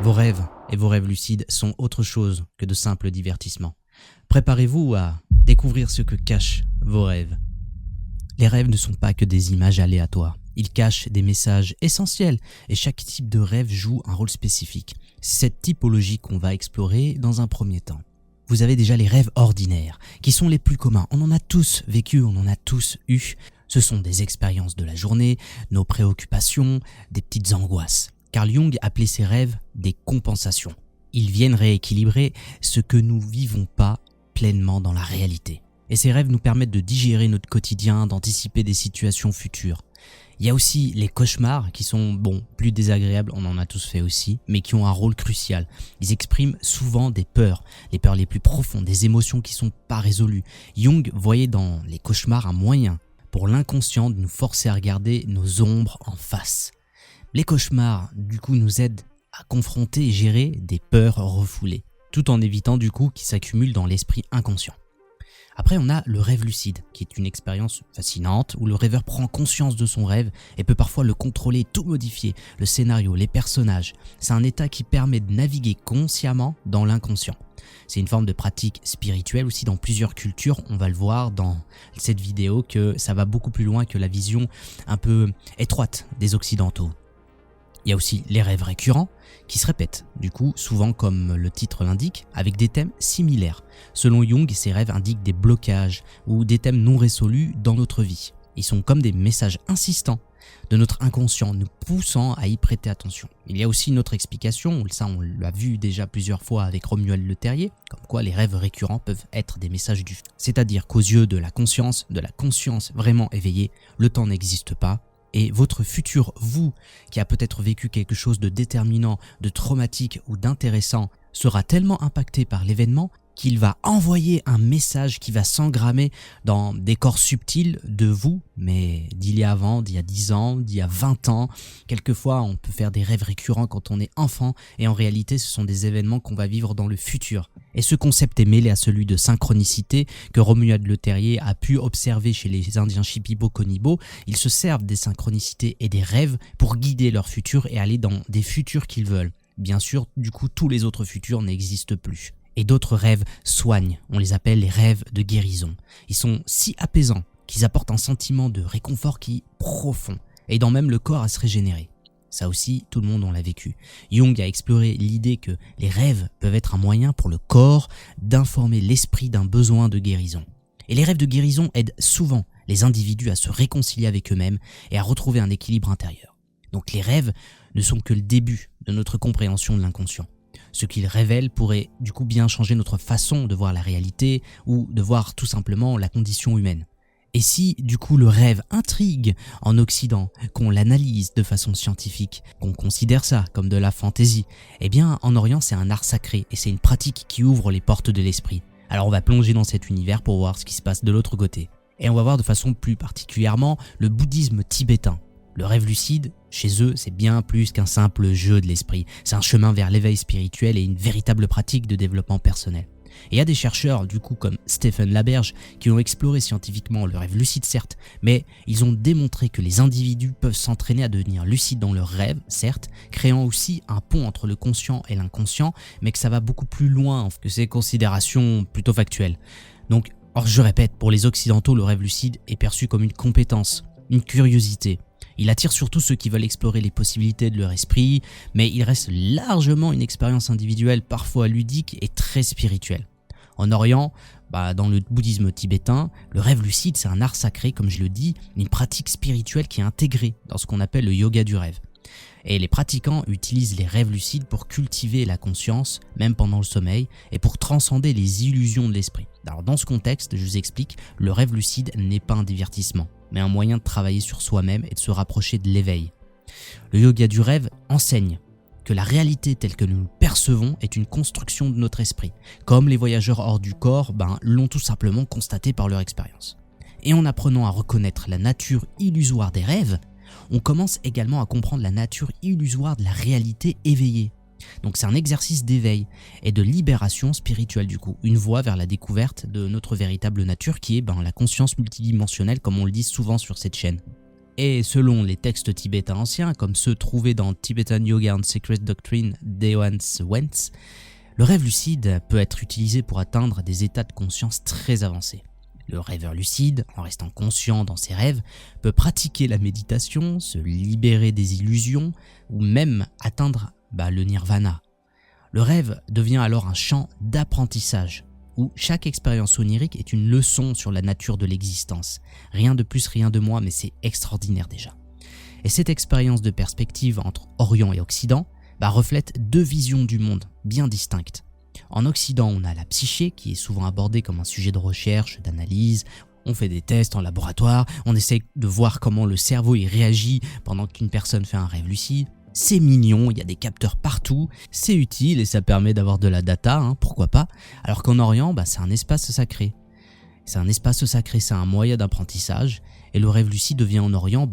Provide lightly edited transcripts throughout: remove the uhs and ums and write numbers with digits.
Vos rêves et vos rêves lucides sont autre chose que de simples divertissements. Préparez-vous à découvrir ce que cachent vos rêves. Les rêves ne sont pas que des images aléatoires. Ils cachent des messages essentiels et chaque type de rêve joue un rôle spécifique. C'est cette typologie qu'on va explorer dans un premier temps. Vous avez déjà les rêves ordinaires, qui sont les plus communs. On en a tous vécu, on en a tous eu. Ce sont des expériences de la journée, nos préoccupations, des petites angoisses. Carl Jung appelait ces rêves des compensations. Ils viennent rééquilibrer ce que nous vivons pas pleinement dans la réalité. Et ces rêves nous permettent de digérer notre quotidien, d'anticiper des situations futures. Il y a aussi les cauchemars qui sont, plus désagréables, on en a tous fait aussi, mais qui ont un rôle crucial. Ils expriment souvent des peurs, les peurs les plus profondes, des émotions qui sont pas résolues. Jung voyait dans les cauchemars un moyen pour l'inconscient de nous forcer à regarder nos ombres en face. Les cauchemars, du coup, nous aident à confronter et gérer des peurs refoulées, tout en évitant du coup qu'ils s'accumulent dans l'esprit inconscient. Après, on a le rêve lucide, qui est une expérience fascinante où le rêveur prend conscience de son rêve et peut parfois le contrôler, tout modifier, le scénario, les personnages. C'est un état qui permet de naviguer consciemment dans l'inconscient. C'est une forme de pratique spirituelle aussi dans plusieurs cultures. On va le voir dans cette vidéo que ça va beaucoup plus loin que la vision un peu étroite des Occidentaux. Il y a aussi les rêves récurrents qui se répètent, du coup souvent comme le titre l'indique, avec des thèmes similaires. Selon Jung, ces rêves indiquent des blocages ou des thèmes non résolus dans notre vie. Ils sont comme des messages insistants de notre inconscient, nous poussant à y prêter attention. Il y a aussi une autre explication, ça on l'a vu déjà plusieurs fois avec Romuald Le Terrier, comme quoi les rêves récurrents peuvent être des messages du futur. C'est-à-dire qu'aux yeux de la conscience vraiment éveillée, le temps n'existe pas. Et votre futur vous, qui a peut-être vécu quelque chose de déterminant, de traumatique ou d'intéressant, sera tellement impacté par l'événement qu'il va envoyer un message qui va s'engrammer dans des corps subtils de vous, mais d'il y a 10 ans, d'il y a 20 ans. Quelquefois, on peut faire des rêves récurrents quand on est enfant, et en réalité, ce sont des événements qu'on va vivre dans le futur. Et ce concept est mêlé à celui de synchronicité que Romuald Le Terrier a pu observer chez les Indiens Shipibo-Konibo. Ils se servent des synchronicités et des rêves pour guider leur futur et aller dans des futurs qu'ils veulent. Bien sûr, du coup, tous les autres futurs n'existent plus. Et d'autres rêves soignent, on les appelle les rêves de guérison. Ils sont si apaisants qu'ils apportent un sentiment de réconfort qui est profond, aidant même le corps à se régénérer. Ça aussi, tout le monde en l'a vécu. Jung a exploré l'idée que les rêves peuvent être un moyen pour le corps d'informer l'esprit d'un besoin de guérison. Et les rêves de guérison aident souvent les individus à se réconcilier avec eux-mêmes et à retrouver un équilibre intérieur. Donc les rêves ne sont que le début de notre compréhension de l'inconscient. Ce qu'ils révèlent pourrait du coup bien changer notre façon de voir la réalité ou de voir tout simplement la condition humaine. Et si du coup le rêve intrigue en Occident, qu'on l'analyse de façon scientifique, qu'on considère ça comme de la fantaisie, eh bien en Orient c'est un art sacré et c'est une pratique qui ouvre les portes de l'esprit. Alors on va plonger dans cet univers pour voir ce qui se passe de l'autre côté. Et on va voir de façon plus particulièrement le bouddhisme tibétain. Le rêve lucide, chez eux, c'est bien plus qu'un simple jeu de l'esprit. C'est un chemin vers l'éveil spirituel et une véritable pratique de développement personnel. Et il y a des chercheurs, du coup, comme Stephen Laberge, qui ont exploré scientifiquement le rêve lucide, certes, mais ils ont démontré que les individus peuvent s'entraîner à devenir lucides dans leurs rêves, certes, créant aussi un pont entre le conscient et l'inconscient, mais que ça va beaucoup plus loin que ces considérations plutôt factuelles. Donc, je répète, pour les Occidentaux, le rêve lucide est perçu comme une compétence, une curiosité. Il attire surtout ceux qui veulent explorer les possibilités de leur esprit, mais il reste largement une expérience individuelle, parfois ludique et très spirituelle. En Orient, dans le bouddhisme tibétain, le rêve lucide c'est un art sacré, comme je le dis, une pratique spirituelle qui est intégrée dans ce qu'on appelle le yoga du rêve. Et les pratiquants utilisent les rêves lucides pour cultiver la conscience, même pendant le sommeil, et pour transcender les illusions de l'esprit. Alors dans ce contexte, je vous explique, le rêve lucide n'est pas un divertissement, mais un moyen de travailler sur soi-même et de se rapprocher de l'éveil. Le yoga du rêve enseigne que la réalité telle que nous le percevons est une construction de notre esprit, comme les voyageurs hors du corps l'ont tout simplement constaté par leur expérience. Et en apprenant à reconnaître la nature illusoire des rêves, on commence également à comprendre la nature illusoire de la réalité éveillée. Donc c'est un exercice d'éveil et de libération spirituelle du coup, une voie vers la découverte de notre véritable nature qui est la conscience multidimensionnelle comme on le dit souvent sur cette chaîne. Et selon les textes tibétains anciens, comme ceux trouvés dans Tibetan Yoga and Secret Doctrine d'Eoan Wentz, le rêve lucide peut être utilisé pour atteindre des états de conscience très avancés. Le rêveur lucide, en restant conscient dans ses rêves, peut pratiquer la méditation, se libérer des illusions ou même atteindre le nirvana. Le rêve devient alors un champ d'apprentissage où chaque expérience onirique est une leçon sur la nature de l'existence. Rien de plus, rien de moins, mais c'est extraordinaire déjà. Et cette expérience de perspective entre Orient et Occident reflète deux visions du monde bien distinctes. En Occident, on a la psyché qui est souvent abordée comme un sujet de recherche, d'analyse. On fait des tests en laboratoire, on essaie de voir comment le cerveau y réagit pendant qu'une personne fait un rêve lucide. C'est mignon, il y a des capteurs partout, c'est utile et ça permet d'avoir de la data, pourquoi pas. Alors qu'en Orient, c'est un espace sacré. C'est un espace sacré, c'est un moyen d'apprentissage. Et le rêve lucide devient en Orient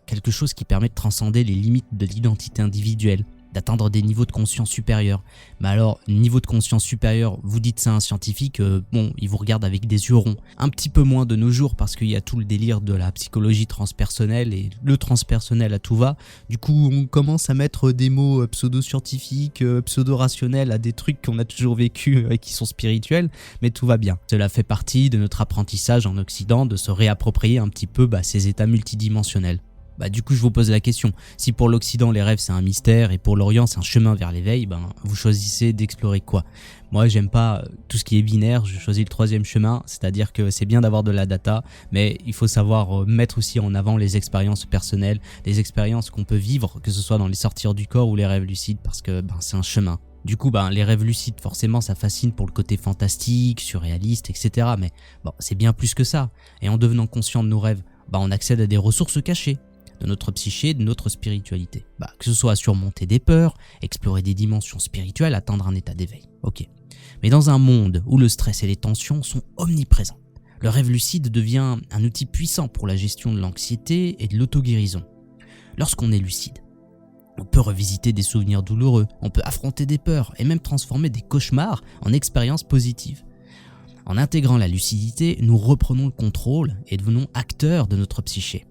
quelque chose qui permet de transcender les limites de l'identité individuelle, d'atteindre des niveaux de conscience supérieurs. Mais alors, niveau de conscience supérieur, vous dites ça à un scientifique, il vous regarde avec des yeux ronds. Un petit peu moins de nos jours parce qu'il y a tout le délire de la psychologie transpersonnelle et le transpersonnel à tout va. Du coup, on commence à mettre des mots pseudo-scientifiques, pseudo-rationnels à des trucs qu'on a toujours vécu et qui sont spirituels, mais tout va bien. Cela fait partie de notre apprentissage en Occident de se réapproprier un petit peu ces états multidimensionnels. Du coup, je vous pose la question, si pour l'Occident les rêves c'est un mystère et pour l'Orient c'est un chemin vers l'éveil, vous choisissez d'explorer quoi? Moi, j'aime pas tout ce qui est binaire, je choisis le troisième chemin, c'est-à-dire que c'est bien d'avoir de la data, mais il faut savoir mettre aussi en avant les expériences personnelles, les expériences qu'on peut vivre, que ce soit dans les sorties hors du corps ou les rêves lucides, parce que c'est un chemin. Du coup, les rêves lucides, forcément, ça fascine pour le côté fantastique, surréaliste, etc. Mais c'est bien plus que ça. Et en devenant conscient de nos rêves, on accède à des ressources cachées de notre psyché, de notre spiritualité. Que ce soit surmonter des peurs, explorer des dimensions spirituelles, atteindre un état d'éveil. Ok. Mais dans un monde où le stress et les tensions sont omniprésents, le rêve lucide devient un outil puissant pour la gestion de l'anxiété et de l'auto-guérison. Lorsqu'on est lucide, on peut revisiter des souvenirs douloureux, on peut affronter des peurs et même transformer des cauchemars en expériences positives. En intégrant la lucidité, nous reprenons le contrôle et devenons acteurs de notre psyché.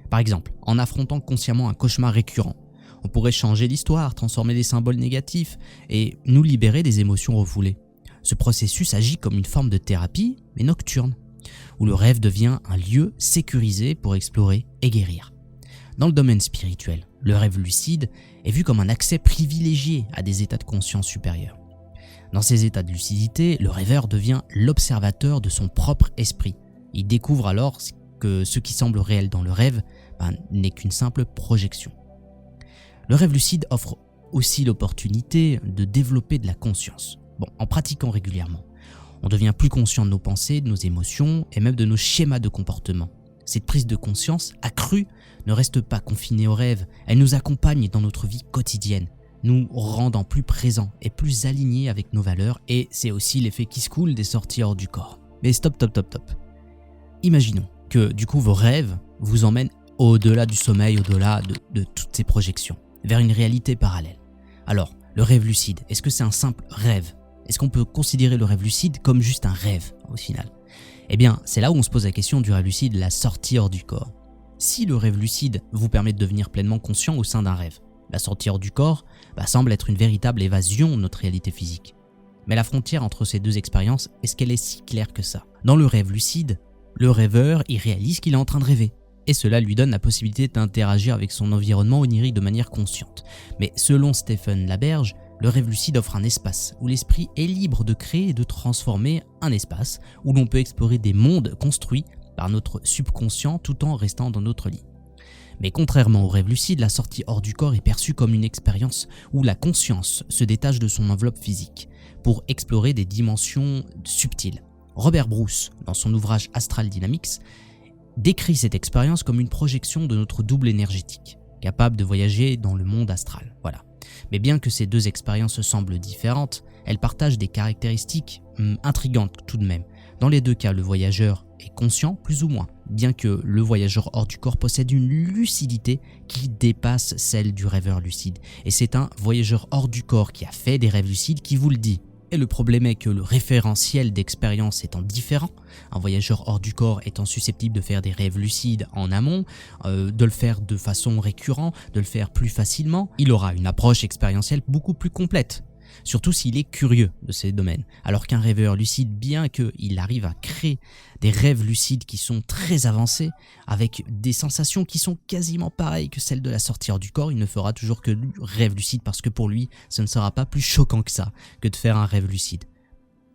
Par exemple, en affrontant consciemment un cauchemar récurrent, on pourrait changer l'histoire, transformer les symboles négatifs et nous libérer des émotions refoulées. Ce processus agit comme une forme de thérapie, mais nocturne, où le rêve devient un lieu sécurisé pour explorer et guérir. Dans le domaine spirituel, le rêve lucide est vu comme un accès privilégié à des états de conscience supérieurs. Dans ces états de lucidité, le rêveur devient l'observateur de son propre esprit. Il découvre alors que ce qui semble réel dans le rêve n'est qu'une simple projection. Le rêve lucide offre aussi l'opportunité de développer de la conscience. En pratiquant régulièrement, on devient plus conscient de nos pensées, de nos émotions et même de nos schémas de comportement. Cette prise de conscience accrue ne reste pas confinée au rêve, elle nous accompagne dans notre vie quotidienne, nous rendant plus présents et plus alignés avec nos valeurs, et c'est aussi l'effet qui se coule des sorties hors du corps. Mais stop. Imaginons que du coup vos rêves vous emmènent au-delà du sommeil, au-delà de toutes ces projections, vers une réalité parallèle. Alors, le rêve lucide, est-ce que c'est un simple rêve? Est-ce qu'on peut considérer le rêve lucide comme juste un rêve au final? Eh bien, c'est là où on se pose la question du rêve lucide, la sortie hors du corps. Si le rêve lucide vous permet de devenir pleinement conscient au sein d'un rêve, la sortie hors du corps semble être une véritable évasion de notre réalité physique. Mais la frontière entre ces deux expériences, est-ce qu'elle est si claire que ça? Dans le rêve lucide, le rêveur y réalise qu'il est en train de rêver. Et cela lui donne la possibilité d'interagir avec son environnement onirique de manière consciente. Mais selon Stephen Laberge, le rêve lucide offre un espace où l'esprit est libre de créer et de transformer un espace où l'on peut explorer des mondes construits par notre subconscient tout en restant dans notre lit. Mais contrairement au rêve lucide, la sortie hors du corps est perçue comme une expérience où la conscience se détache de son enveloppe physique pour explorer des dimensions subtiles. Robert Bruce, dans son ouvrage Astral Dynamics, décrit cette expérience comme une projection de notre double énergétique, capable de voyager dans le monde astral. Voilà. Mais bien que ces deux expériences semblent différentes, elles partagent des caractéristiques intrigantes tout de même. Dans les deux cas, le voyageur est conscient, plus ou moins, bien que le voyageur hors du corps possède une lucidité qui dépasse celle du rêveur lucide. Et c'est un voyageur hors du corps qui a fait des rêves lucides qui vous le dit. Et le problème est que le référentiel d'expérience étant différent, un voyageur hors du corps étant susceptible de faire des rêves lucides en amont, de le faire de façon récurrente, de le faire plus facilement, il aura une approche expérientielle beaucoup plus complète. Surtout s'il est curieux de ces domaines. Alors qu'un rêveur lucide, bien qu'il arrive à créer des rêves lucides qui sont très avancés, avec des sensations qui sont quasiment pareilles que celles de la sortie hors du corps, il ne fera toujours que du rêve lucide parce que pour lui, ce ne sera pas plus choquant que ça, que de faire un rêve lucide.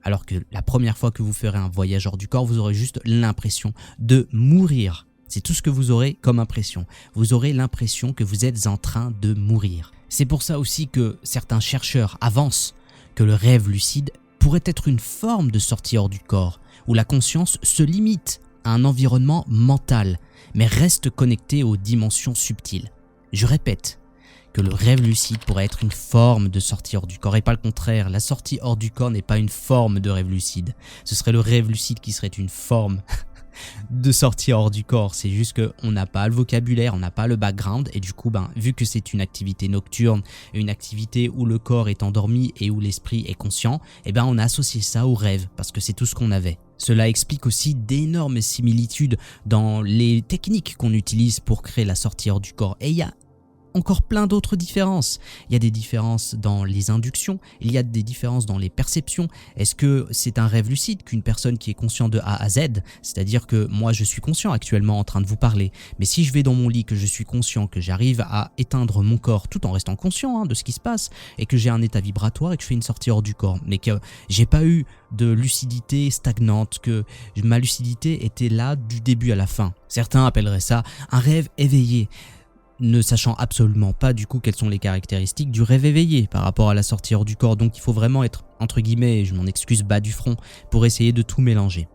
Alors que la première fois que vous ferez un voyage hors du corps, vous aurez juste l'impression de mourir. C'est tout ce que vous aurez comme impression. Vous aurez l'impression que vous êtes en train de mourir. C'est pour ça aussi que certains chercheurs avancent que le rêve lucide pourrait être une forme de sortie hors du corps, où la conscience se limite à un environnement mental, mais reste connectée aux dimensions subtiles. Je répète que le rêve lucide pourrait être une forme de sortie hors du corps, et pas le contraire. La sortie hors du corps n'est pas une forme de rêve lucide. Ce serait le rêve lucide qui serait une forme de sortie hors du corps. C'est juste qu'on n'a pas le vocabulaire, on n'a pas le background, et du coup, vu que c'est une activité nocturne, une activité où le corps est endormi et où l'esprit est conscient, on a associé ça au rêve, parce que c'est tout ce qu'on avait. Cela explique aussi d'énormes similitudes dans les techniques qu'on utilise pour créer la sortie hors du corps. Et il y a encore plein d'autres différences. Il y a des différences dans les inductions, il y a des différences dans les perceptions. Est-ce que c'est un rêve lucide qu'une personne qui est consciente de A à Z, c'est-à-dire que moi je suis conscient actuellement en train de vous parler, mais si je vais dans mon lit, que je suis conscient, que j'arrive à éteindre mon corps tout en restant conscient de ce qui se passe, et que j'ai un état vibratoire et que je fais une sortie hors du corps, mais que j'ai pas eu de lucidité stagnante, que ma lucidité était là du début à la fin. Certains appelleraient ça un rêve éveillé, ne sachant absolument pas du coup quelles sont les caractéristiques du rêve éveillé par rapport à la sortie hors du corps. Donc il faut vraiment être, entre guillemets, je m'en excuse, bas du front pour essayer de tout mélanger.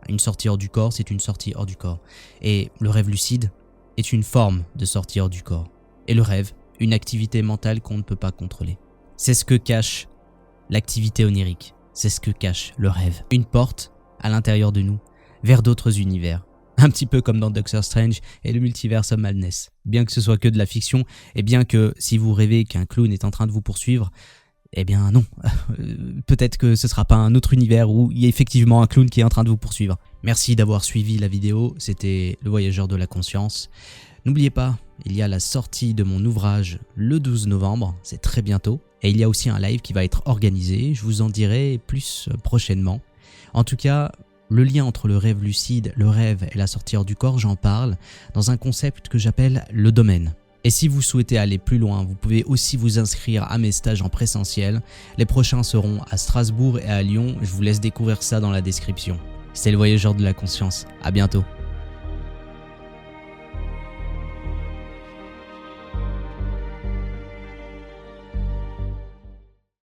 Une sortie hors du corps, c'est une sortie hors du corps. Et le rêve lucide est une forme de sortie hors du corps. Et le rêve, une activité mentale qu'on ne peut pas contrôler. C'est ce que cache l'activité onirique. C'est ce que cache le rêve. Une porte à l'intérieur de nous, vers d'autres univers. Un petit peu comme dans Doctor Strange et le Multiverse of Madness. Bien que ce soit que de la fiction, et bien que si vous rêvez qu'un clown est en train de vous poursuivre, non. Peut-être que ce sera pas un autre univers où il y a effectivement un clown qui est en train de vous poursuivre. Merci d'avoir suivi la vidéo, c'était Le Voyageur de la Conscience. N'oubliez pas, il y a la sortie de mon ouvrage le 12 novembre, c'est très bientôt. Et il y a aussi un live qui va être organisé, je vous en dirai plus prochainement. En tout cas, le lien entre le rêve lucide, le rêve et la sortie hors du corps, j'en parle dans un concept que j'appelle le domaine. Et si vous souhaitez aller plus loin, vous pouvez aussi vous inscrire à mes stages en présentiel. Les prochains seront à Strasbourg et à Lyon, je vous laisse découvrir ça dans la description. C'était Le Voyageur de la Conscience, à bientôt.